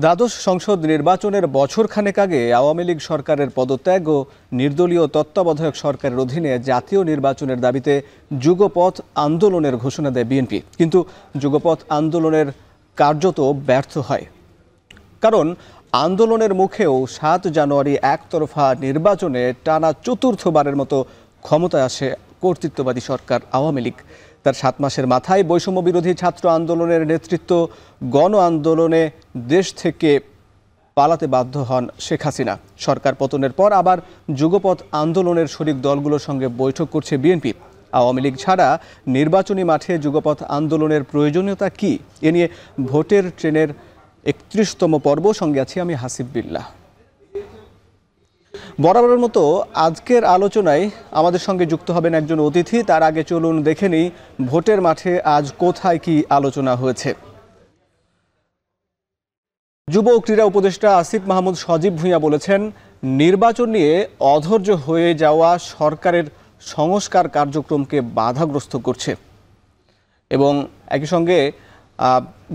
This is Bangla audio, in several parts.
দ্বাদশ সংসদ নির্বাচনের বছরখানেক আগে আওয়ামী লীগ সরকারের পদত্যাগ ও নির্দলীয় তত্ত্বাবধায়ক সরকারের অধীনে জাতীয় নির্বাচনের দাবিতে যুগপথ আন্দোলনের ঘোষণা দেয় বিএনপি। কিন্তু যুগপথ আন্দোলনের কার্যত ব্যর্থ হয়, কারণ আন্দোলনের মুখেও 7 জানুয়ারি একতরফা নির্বাচনে টানা চতুর্থবারের মতো ক্ষমতায় আসে কর্তৃত্ববাদী সরকার আওয়ামী লীগ। তার 7 মাসের মাথায় বৈষম্য বিরোধী ছাত্র আন্দোলনের নেতৃত্ব গণ আন্দোলনে দেশ থেকে পালাতে বাধ্য হন শেখ হাসিনা। সরকার পতনের পর আবার যুগপথ আন্দোলনের শরিক দলগুলোর সঙ্গে বৈঠক করছে বিএনপি। আওয়ামী লীগ ছাড়া নির্বাচনী মাঠে যুগপথ আন্দোলনের প্রয়োজনীয়তা কি, এ নিয়ে ভোটের ট্রেনের 31তম পর্ব, সঙ্গে আছি আমি হাসিব বিল্লাহ। বরাবরের মতো আজকের আলোচনায় আমাদের সঙ্গে যুক্ত হবেন একজন অতিথি। তার আগে চলুন দেখে নিই ভোটের মাঠে আজ কোথায় কি আলোচনা হয়েছে। যুব ও ক্রীড়া উপদেষ্টা আসিফ মাহমুদ সজীব ভূঁইয়া বলেছেন, নির্বাচন নিয়ে অধৈর্য হয়ে যাওয়া সরকারের সংস্কার কার্যক্রমকে বাধাগ্রস্ত করছে। এবং একই সঙ্গে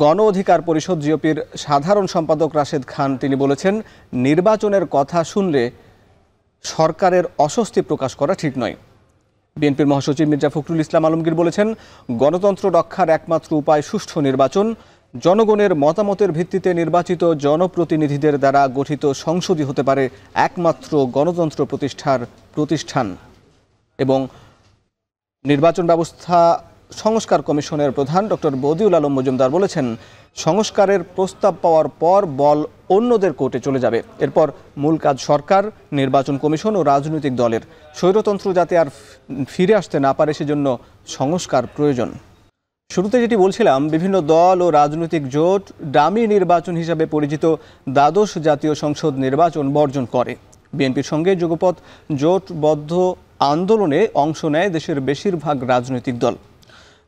গণ অধিকার পরিষদ জিওপির সাধারণ সম্পাদক রাশেদ খান তিনি বলেছেন, নির্বাচনের কথা শুনলে সরকারের অস্বস্তি প্রকাশ করা ঠিক নয়। বিএনপির মহাসচিব মির্জা ফখরুল ইসলাম আলমগীর বলেছেন, গণতন্ত্র রক্ষার একমাত্র উপায় সুষ্ঠু নির্বাচন। জনগণের মতামতের ভিত্তিতে নির্বাচিত জনপ্রতিনিধিদের দ্বারা গঠিত সংসদই হতে পারে একমাত্র গণতন্ত্র প্রতিষ্ঠার প্রতিষ্ঠান। এবং নির্বাচন ব্যবস্থা সংস্কার কমিশনের প্রধান ডক্টর বদিউল আলম মজুমদার বলেছেন, সংস্কারের প্রস্তাব পাওয়ার পর বল অন্যদের কোর্টে চলে যাবে। এরপর মূল কাজ সরকার, নির্বাচন কমিশন ও রাজনৈতিক দলের। স্বৈরতন্ত্র যাতে আর ফিরে আসতে না পারে সেজন্য সংস্কার প্রয়োজন। শুরুতে যেটি বলছিলাম, বিভিন্ন দল ও রাজনৈতিক জোট ডামি নির্বাচন হিসাবে পরিচিত দ্বাদশ জাতীয় সংসদ নির্বাচন বর্জন করে। বিএনপির সঙ্গে যুগপথ জোটবদ্ধ আন্দোলনে অংশ নেয় দেশের বেশিরভাগ রাজনৈতিক দল।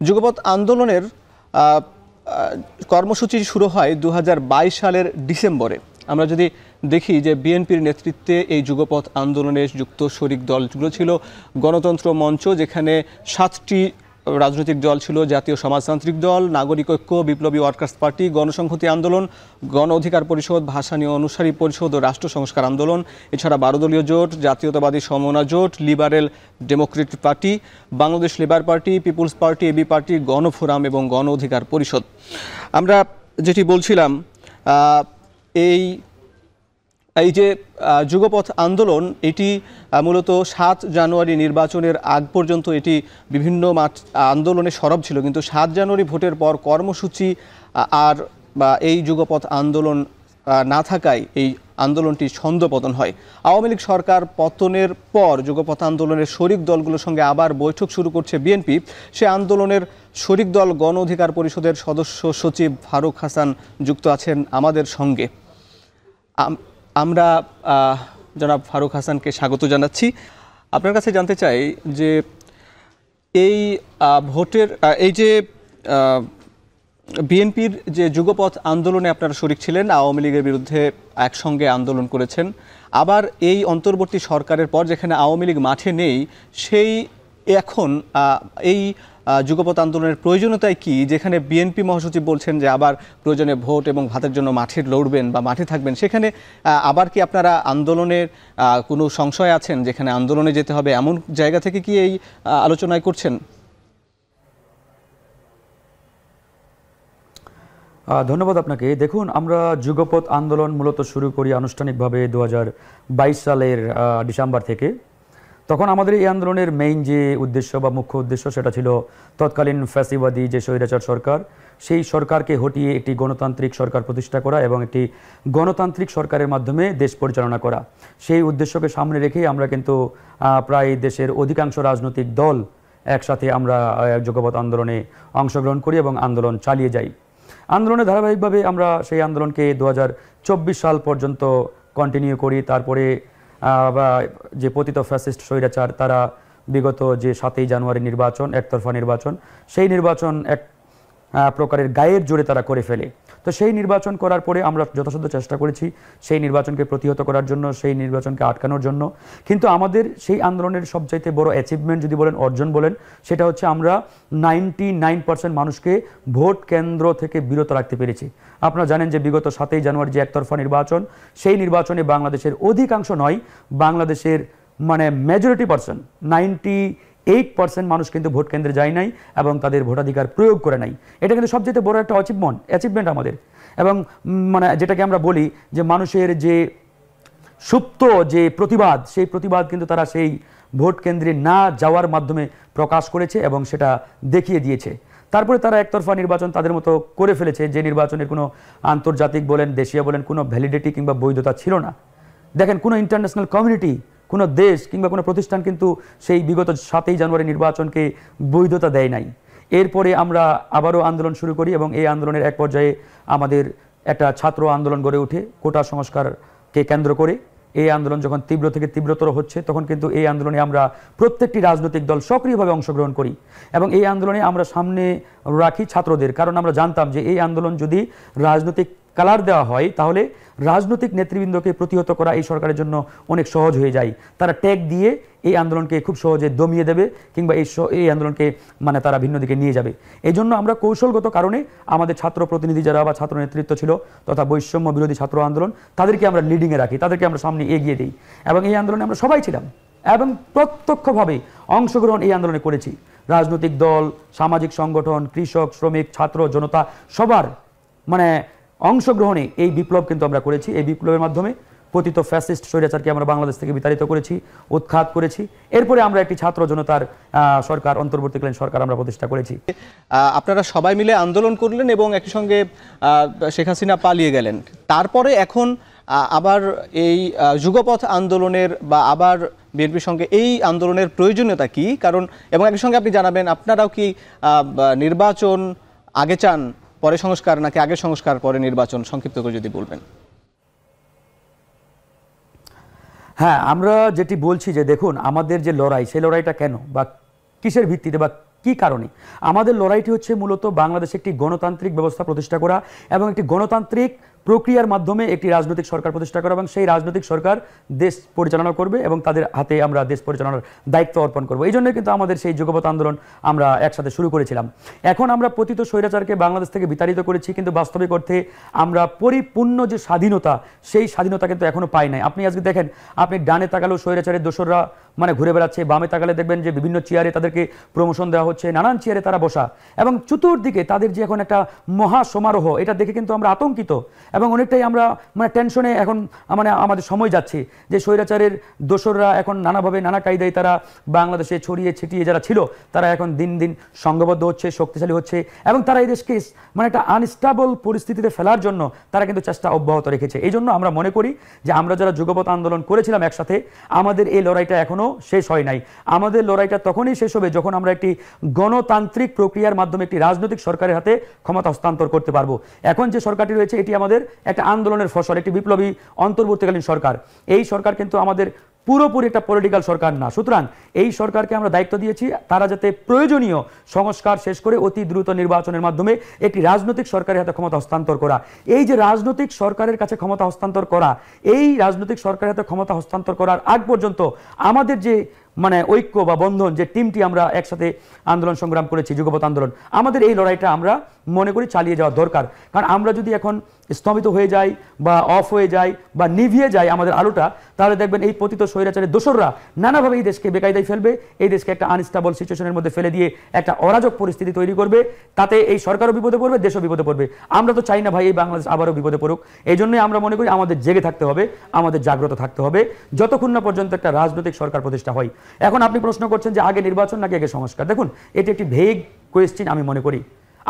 যুগপথ আন্দোলনের কর্মসূচি শুরু হয় 2022 সালের ডিসেম্বরে। আমরা যদি দেখি যে বিএনপির নেতৃত্বে এই যুগপথ আন্দোলনে যুক্ত শরিক দলগুলো ছিল গণতন্ত্র মঞ্চ, যেখানে 7টি রাজনৈতিক দল ছিল: জাতীয় সমাজতান্ত্রিক দল, নাগরিক ঐক্য, বিপ্লবী ওয়ার্কার্স পার্টি, গণসংহতি আন্দোলন, গণ অধিকার পরিষদ, ভাসানী অনুসারী পরিষদ ও রাষ্ট্র সংস্কার আন্দোলন। এছাড়া 12 দলীয় জোট, জাতীয়তাবাদী সমমনা জোট, liberal democratic party, Bangladesh labour party, peoples party, AB party, Gano Forum এবং গণ অধিকার পরিষদ। আমরা যেটি বলছিলাম, এই যে যুগপথ আন্দোলন, এটি মূলত 7 জানুয়ারি নির্বাচনের আগ পর্যন্ত এটি বিভিন্ন আন্দোলনে সরব ছিল। কিন্তু 7 জানুয়ারি ভোটের পর কর্মসূচি আর এই যুগপথ আন্দোলন না থাকায় এই আন্দোলনটি ছন্দপতন হয়। আওয়ামী লীগ সরকার পতনের পর যুগপথ আন্দোলনের শরিক দলগুলোর সঙ্গে আবার বৈঠক শুরু করছে বিএনপি। সে আন্দোলনের শরিক দল গণ অধিকার পরিষদের সদস্য সচিব ফারুক হাসান যুক্ত আছেন আমাদের সঙ্গে। আমরা জনাব ফারুক হাসানকে স্বাগত জানাচ্ছি। আপনার কাছে জানতে চাই যে এই ভোটের এই যে বিএনপির যে যুগপথ আন্দোলনে আপনারা শরিক ছিলেন, আওয়ামী লীগের বিরুদ্ধে একসঙ্গে আন্দোলন করেছেন, আবার এই অন্তর্বর্তী সরকারের পর যেখানে আওয়ামী লীগ মাঠে নেই, সেই এখন এই যুগপথ আন্দোলনের প্রয়োজনীয়তায় কি, যেখানে বিএনপি মহাসচিব বলছেন যে আবার প্রয়োজনে ভোট এবং ভাতের জন্য মাঠে লড়বেন বা মাঠে থাকবেন, সেখানে আবার কি আপনারা আন্দোলনের কোনো সংশয় আছেন, যেখানে আন্দোলনে যেতে হবে এমন জায়গা থেকে কি এই আলোচনায় করছেন? ধন্যবাদ আপনাকে। দেখুন, আমরা যুগপথ আন্দোলন মূলত শুরু করি আনুষ্ঠানিকভাবে 2022 সালের ডিসেম্বর থেকে। তখন আমাদের এই আন্দোলনের মেইন যে উদ্দেশ্য বা মুখ্য উদ্দেশ্য, সেটা ছিল তৎকালীন ফ্যাসিবাদী যে স্বৈরাচার সরকার, সেই সরকারকে হটিয়ে একটি গণতান্ত্রিক সরকার প্রতিষ্ঠা করা এবং একটি গণতান্ত্রিক সরকারের মাধ্যমে দেশ পরিচালনা করা। সেই উদ্দেশ্যকে সামনে রেখেই আমরা কিন্তু প্রায় দেশের অধিকাংশ রাজনৈতিক দল একসাথে আমরা যুগপথ আন্দোলনে অংশগ্রহণ করি এবং আন্দোলন চালিয়ে যাই। আন্দোলনে ধারাবাহিকভাবে আমরা সেই আন্দোলনকে 2024 সাল পর্যন্ত কন্টিনিউ করি। তারপরে যে পতিত ফ্যাসিস্ট স্বৈরাচার, তারা বিগত যে 7 জানুয়ারি নির্বাচন, একতরফা নির্বাচন, সেই নির্বাচন এক প্রকারের গায়ের জোরে তারা করে ফেলে। তো সেই নির্বাচন করার পরে আমরা যথাসাধ্য চেষ্টা করেছি সেই নির্বাচনকে প্রতিহত করার জন্য, সেই নির্বাচনকে আটকানোর জন্য। কিন্তু আমাদের সেই আন্দোলনের সবচাইতে বড় অ্যাচিভমেন্ট যদি বলেন, অর্জন বলেন, সেটা হচ্ছে আমরা 99% মানুষকে ভোট কেন্দ্র থেকে বিরত রাখতে পেরেছি। আপনারা জানেন যে বিগত 7ই জানুয়ারি যে একতরফা নির্বাচন, সেই নির্বাচনে বাংলাদেশের অধিকাংশ নয়, বাংলাদেশের মানে মেজরিটি পার্সন 98% মানুষ কিন্তু ভোট কেন্দ্রে যায় নাই এবং তাদের ভোটাধিকার প্রয়োগ করে নাই। এটা কিন্তু সবচেয়ে বড় একটা অ্যাচিভমেন্ট আমাদের। এবং মানে যেটাকে আমরা বলি যে মানুষের যে সুপ্ত যে প্রতিবাদ, সেই প্রতিবাদ কিন্তু তারা সেই ভোট কেন্দ্রে না যাওয়ার মাধ্যমে প্রকাশ করেছে এবং সেটা দেখিয়ে দিয়েছে। তারপরে তারা একতরফা নির্বাচন তাদের মতো করে ফেলেছে, যে নির্বাচনের কোনো আন্তর্জাতিক বলেন, দেশীয় বলেন, কোনো ভ্যালিডিটি কিংবা বৈধতা ছিল না। দেখেন, কোনো ইন্টারন্যাশনাল কমিউনিটি, কোনো দেশ কিংবা কোনো প্রতিষ্ঠান কিন্তু সেই বিগত 7ই জানুয়ারি নির্বাচনকে বৈধতা দেয় নাই। এরপরে আমরা আবারও আন্দোলন শুরু করি এবং এই আন্দোলনের এক পর্যায়ে আমাদের একটা ছাত্র আন্দোলন গড়ে ওঠে কোটা সংস্কারকে কেন্দ্র করে। এই আন্দোলন যখন তীব্র থেকে তীব্রতর হচ্ছে, তখন কিন্তু এই আন্দোলনে আমরা প্রত্যেকটি রাজনৈতিক দল সক্রিয়ভাবে অংশগ্রহণ করি এবং এই আন্দোলনে আমরা সামনে রাখি ছাত্রদের। কারণ আমরা জানতাম যে এই আন্দোলন যদি রাজনৈতিক কালার দেওয়া হয়, তাহলে রাজনৈতিক নেতৃবৃন্দকে প্রতিহত করা এই সরকারের জন্য অনেক সহজ হয়ে যায়। তারা ট্যাগ দিয়ে এই আন্দোলনকে খুব সহজে দমিয়ে দেবে কিংবা এই আন্দোলনকে মানে তারা ভিন্ন দিকে নিয়ে যাবে। এই জন্য আমরা কৌশলগত কারণে আমাদের ছাত্র প্রতিনিধি যারা বা ছাত্র নেতৃত্ব ছিল তথা বৈষম্য বিরোধী ছাত্র আন্দোলন, তাদেরকে আমরা লিডিংয়ে রাখি, তাদেরকে আমরা সামনে এগিয়ে দিই এবং এই আন্দোলনে আমরা সবাই ছিলাম এবং প্রত্যক্ষভাবে অংশগ্রহণ এই আন্দোলনে করেছি। রাজনৈতিক দল, সামাজিক সংগঠন, কৃষক, শ্রমিক, ছাত্র, জনতা সবার মানে অংশগ্রহণে এই বিপ্লব কিন্তু আমরা করেছি। এই বিপ্লবের মাধ্যমে পতিত ফ্যাসিস্ট স্বৈরাচারকে আমরা বাংলাদেশ থেকে বিতাড়িত করেছি, উৎখাত করেছি। এরপরে আমরা একটি ছাত্র জনতার সরকার, অন্তর্বর্তীকালীন সরকার আমরা প্রতিষ্ঠা করেছি। আপনারা সবাই মিলে আন্দোলন করলেন এবং একই সঙ্গে শেখ হাসিনা পালিয়ে গেলেন। তারপরে এখন আবার এই যুগপথ আন্দোলনের বা আবার বিএনপির সঙ্গে এই আন্দোলনের প্রয়োজনীয়তা কি? কারণ এবং একই সঙ্গে আপনি জানাবেন, আপনারাও কি নির্বাচন আগে চান পরে সংস্কার, নাকি আগে সংস্কার পরে নির্বাচন? সংক্ষিপ্ত করে যদি বলবেন। হ্যাঁ, আমরা যেটি বলছি যে দেখুন, আমাদের যে লড়াই, সেই লড়াইটা কেন বা কিসের ভিত্তিতে বা কি কারণে? আমাদের লড়াইটি হচ্ছে মূলত বাংলাদেশে একটি গণতান্ত্রিক ব্যবস্থা প্রতিষ্ঠা করা এবং একটি গণতান্ত্রিক প্রক্রিয়ার মাধ্যমে একটি রাজনৈতিক সরকার প্রতিষ্ঠা করা এবং সেই রাজনৈতিক সরকার দেশ পরিচালনা করবে এবং তাদের হাতে আমরা দেশ পরিচালনার দায়িত্ব অর্পণ করব। এই জন্যই কিন্তু আমাদের সেই যুগপৎ আন্দোলন আমরা একসাথে শুরু করেছিলাম। এখন আমরা পতিত স্বৈরাচারকে বাংলাদেশ থেকে বিতাড়িত করেছি, কিন্তু বাস্তবিক অর্থে আমরা পরিপূর্ণ যে স্বাধীনতা, সেই স্বাধীনতা কিন্তু এখনো পাই নাই। আপনি আজকে দেখেন, আপনি ডানে তাকালেও স্বৈরাচারের দোসররা মানে ঘুরে বেড়াচ্ছে, বামে তাকালে দেখবেন যে বিভিন্ন চেয়ারে তাদেরকে প্রমোশন দেওয়া হচ্ছে, নানান চেয়ারে তারা বসা এবং চতুর্দিকে তাদের যে এখন একটা মহা সমারোহ, এটা দেখে কিন্তু আমরা আতঙ্কিত এবং অনেকটাই আমরা মানে টেনশনে এখন মানে আমাদের সময় যাচ্ছে যে স্বৈরাচারের দোসররা এখন নানাভাবে নানা কায়দায় তারা বাংলাদেশে ছড়িয়ে ছিটিয়ে যারা ছিল তারা এখন দিন দিন সংঘবদ্ধ হচ্ছে, শক্তিশালী হচ্ছে এবং তারা এই দেশকে মানে একটা আনস্টেবল পরিস্থিতিতে ফেলার জন্য তারা কিন্তু চেষ্টা অব্যাহত রেখেছে। এই জন্য আমরা মনে করি যে আমরা যারা যুগপৎ আন্দোলন করেছিলাম একসাথে, আমাদের এই লড়াইটা এখনো শেষ হয় নাই। আমাদের লড়াইটা তখনই শেষ হবে যখন আমরা একটি গণতান্ত্রিক প্রক্রিয়ার মাধ্যমে একটি রাজনৈতিক সরকারের হাতে ক্ষমতা হস্তান্তর করতে পারবো। এখন যে সরকারটি রয়েছে এটি আমাদের একটা আন্দোলনের ফসল, একটি বিপ্লবী অন্তর্বর্তীকালীন সরকার। এই সরকার কিন্তু আমাদের পুরোপুরি একটা পলিটিক্যাল সরকার না। সুতরাং এই সরকারকে আমরা দায়িত্ব দিয়েছি তারা যাতে প্রয়োজনীয় সংস্কার শেষ করে অতি দ্রুত নির্বাচনের মাধ্যমে একটি রাজনৈতিক সরকারের হাতে ক্ষমতা হস্তান্তর করা। এই যে রাজনৈতিক সরকারের কাছে ক্ষমতা হস্তান্তর করা, এই রাজনৈতিক সরকারের হাতে ক্ষমতা হস্তান্তর করার আগ পর্যন্ত আমাদের যে মানে ঐক্য বা বন্ধন, যে টিমটি আমরা একসাথে আন্দোলন সংগ্রাম করেছি যুগপৎ আন্দোলন, আমাদের এই লড়াইটা আমরা মনে করি চালিয়ে যাওয়া দরকার। কারণ আমরা যদি এখন স্থগিত হয়ে যাই বা অফ হয়ে যাই বা নিভিয়ে যায় আমাদের আলোটা, তাহলে দেখবেন এই পতিত স্বৈরাচারের দোসররা নানাভাবে এই দেশকে বেকায়দায় ফেলবে, এই দেশকে একটা আনস্টেবল সিচুয়েশনের মধ্যে ফেলে দিয়ে একটা অরাজক পরিস্থিতি তৈরি করবে। তাতে এই সরকারও বিপদে পড়বে, দেশও বিপদে পড়বে। আমরা তো চাই না ভাই এই বাংলাদেশ আবারও বিপদে পড়ুক। এই জন্যই আমরা মনে করি আমাদের জেগে থাকতে হবে, আমাদের জাগ্রত থাকতে হবে যতক্ষণ না পর্যন্ত একটা রাজনৈতিক সরকার প্রতিষ্ঠা হয়। এখন আপনি প্রশ্ন করছেন যে আগে নির্বাচন নাকি আগে সংস্কার। দেখুন, এটি একটি ভেগ কোয়েশ্চেন। আমি মনে করি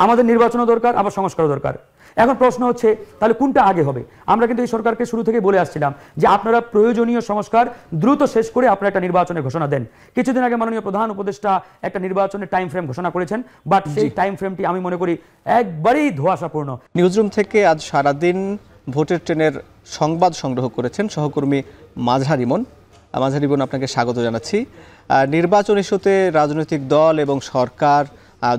আমাদের নির্বাচনও দরকার, আবার সংস্কারও দরকার। এখন প্রশ্ন হচ্ছে তাহলে কোনটা আগে হবে? আমরা কিন্তু এই সরকারকে শুরু থেকে বলে আসছিলাম যে আপনারা প্রয়োজনীয় সংস্কার দ্রুত শেষ করে আপনারা একটা নির্বাচনের ঘোষণা দেন। কিছুদিন আগে মাননীয় প্রধান উপদেষ্টা একটা নির্বাচনের টাইম ফ্রেম ঘোষণা করেছেন, বাট সেই টাইম ফ্রেমটি আমি মনে করি একবারেই ধোঁয়াশাপূর্ণ। নিউজরুম থেকে আজ সারাদিন ভোটের ট্রেনের সংবাদ সংগ্রহ করেছেন সহকর্মী মাঝার ইমন। মাঝার ইমন, আপনাকে স্বাগত জানাচ্ছি। নির্বাচন ইস্যুতে রাজনৈতিক দল এবং সরকার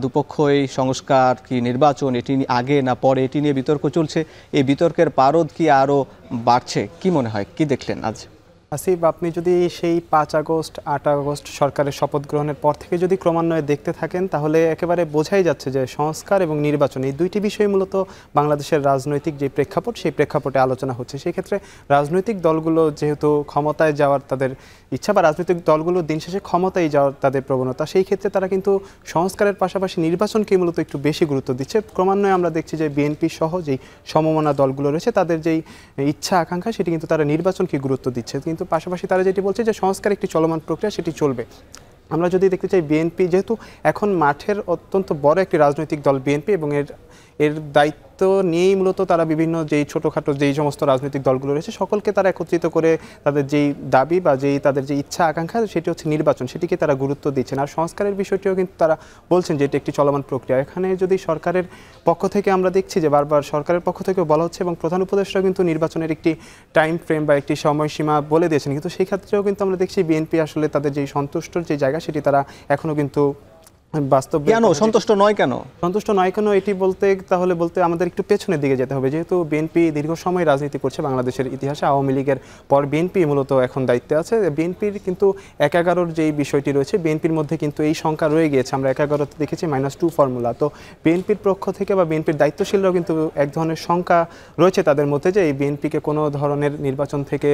দুপক্ষই সংস্কার কি নির্বাচন এটি আগে না পরে এটি নিয়ে বিতর্ক চলছে। এই বিতর্কের পারদ কি আরও বাড়ছে? কি মনে হয়, কি দেখলেন আজ? আসিফ, আপনি যদি সেই 5 আগস্ট 8 আগস্ট সরকারের শপথ গ্রহণের পর থেকে যদি ক্রমান্বয়ে দেখতে থাকেন, তাহলে একেবারে বোঝাই যাচ্ছে যে সংস্কার এবং নির্বাচন এই দুইটি বিষয় মূলত বাংলাদেশের রাজনৈতিক যে প্রেক্ষাপট, সেই প্রেক্ষাপটে আলোচনা হচ্ছে। সেই ক্ষেত্রে রাজনৈতিক দলগুলো যেহেতু ক্ষমতায় যাওয়ার তাদের ইচ্ছা, বা রাজনৈতিক দলগুলো দিন শেষে ক্ষমতায় যাওয়ার তাদের প্রবণতা, সেই ক্ষেত্রে তারা কিন্তু সংস্কারের পাশাপাশি নির্বাচনকে মূলত একটু বেশি গুরুত্ব দিচ্ছে। ক্রমান্বয়ে আমরা দেখছি যে বিএনপি সহ যেই সমমনা দলগুলো রয়েছে, তাদের যেই ইচ্ছা আকাঙ্ক্ষা, সেটি কিন্তু তারা নির্বাচনকে গুরুত্ব দিচ্ছে। কিন্তু পাশাপাশি তারা যেটি বলছে যে সংস্কার একটি চলমান প্রক্রিয়া, সেটি চলবে। আমরা যদি দেখতে চাই, বিএনপি যেহেতু এখন মাঠের অত্যন্ত বড় একটি রাজনৈতিক দল বিএনপি, এবং এর দায়িত্ব নিয়েই মূলত তারা বিভিন্ন যেই ছোটোখাটো যেই সমস্ত রাজনৈতিক দলগুলো রয়েছে, সকলকে তারা একত্রিত করে তাদের যেই দাবি বা যেই তাদের যে ইচ্ছা আকাঙ্ক্ষা, সেটি হচ্ছে নির্বাচন, সেটিকে তারা গুরুত্ব দিচ্ছেন। আর সংস্কারের বিষয়টিও কিন্তু তারা বলছেন যে এটি একটি চলমান প্রক্রিয়া। এখানে যদি সরকারের পক্ষ থেকে আমরা দেখছি যে বারবার সরকারের পক্ষ থেকেও বলা হচ্ছে, এবং প্রধান উপদেষ্টাও কিন্তু নির্বাচনের একটি টাইম ফ্রেম বা একটি সময়সীমা বলে দিয়েছেন, কিন্তু সেই ক্ষেত্রেও কিন্তু আমরা দেখছি বিএনপি আসলে তাদের যেই সন্তুষ্টর যে জায়গা, সেটি তারা এখনও কিন্তু বাস্তবে কেন সন্তুষ্ট নয়? সন্তুষ্ট নয় কেন এটি বলতে আমাদের একটু পেছনের দিকে যেতে হবে। যেহেতু বিএনপি দীর্ঘ সময় রাজনীতি করছে বাংলাদেশের ইতিহাসে, আওয়ামী লীগের পর বিএনপি মূলত এখন দায়িত্বে আছে। বিএনপির কিন্তু 1-11 যেই বিষয়টি রয়েছে, বিএনপির মধ্যে কিন্তু এই সংখ্যা রয়ে গিয়েছে। আমরা 11-তে দেখেছি -2 ফর্মুলা। তো বিএনপির পক্ষ থেকে বা বিএনপির দায়িত্বশীলরাও কিন্তু এক ধরনের সংখ্যা রয়েছে তাদের মধ্যে, যে এই বিএনপিকে কোনো ধরনের নির্বাচনকে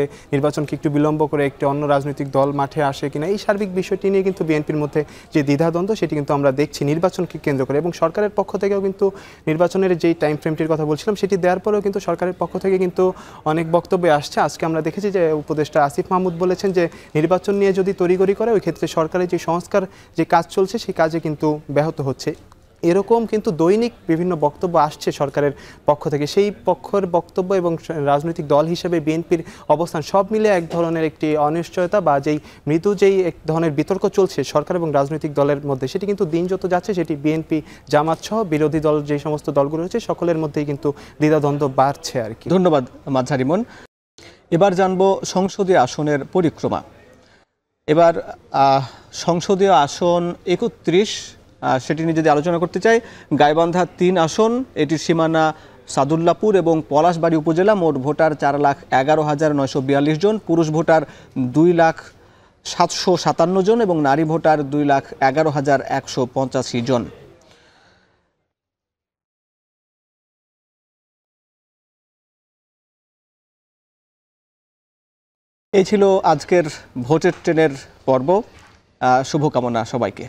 একটু বিলম্ব করে একটি অন্য রাজনৈতিক দল মাঠে আসে কিনা, এই সার্বিক বিষয়টি নিয়ে কিন্তু বিএনপির মধ্যে যে দ্বিধাদ্বন্দ্ব, সেটি কিন্তু আমরা দেখছি নির্বাচনকে কেন্দ্র করে। এবং সরকারের পক্ষ থেকেও কিন্তু নির্বাচনের যেই টাইম ফ্রেমটির কথা বলছিলাম, সেটি দেওয়ার পরেও কিন্তু সরকারের পক্ষ থেকে কিন্তু অনেক বক্তব্য আসছে। আজকে আমরা দেখেছি যে উপদেষ্টা আসিফ মাহমুদ বলেছেন যে নির্বাচন নিয়ে যদি তড়িঘড়ি করে, ওই ক্ষেত্রে সরকারের যে সংস্কার যে কাজ চলছে, সেই কাজে কিন্তু ব্যাহত হচ্ছে। এরকম কিন্তু দৈনিক বিভিন্ন বক্তব্য আসছে সরকারের পক্ষ থেকে। সেই পক্ষের বক্তব্য এবং রাজনৈতিক দল হিসেবে বিএনপির অবস্থান, সব মিলে এক ধরনের একটি অনিশ্চয়তা বা যেই মৃদু যেই এক ধরনের বিতর্ক চলছে সরকার এবং রাজনৈতিক দলের মধ্যে, সেটি কিন্তু দিন যত যাচ্ছে, সেটি বিএনপি, জামাত সহ বিরোধী দল যে সমস্ত দলগুলো রয়েছে, সকলের মধ্যেই কিন্তু দ্বিধাদ্বন্দ্ব বাড়ছে আর কি। ধন্যবাদ মাঝারিমন। এবার জানবো সংসদীয় আসনের পরিক্রমা। এবার সংসদীয় আসন 31, সেটি নিয়ে যদি আলোচনা করতে চাই, গাইবান্ধা 3 আসন, এটির সীমানা সাদুল্লাপুর এবং পলাশবাড়ী উপজেলা। মোট ভোটার 4,11,942 জন, পুরুষ ভোটার 2,07,757 জন এবং নারী ভোটার 2,11,185 জন। এই ছিল আজকের ভোটের ট্রেনের পর্ব। শুভকামনা সবাইকে।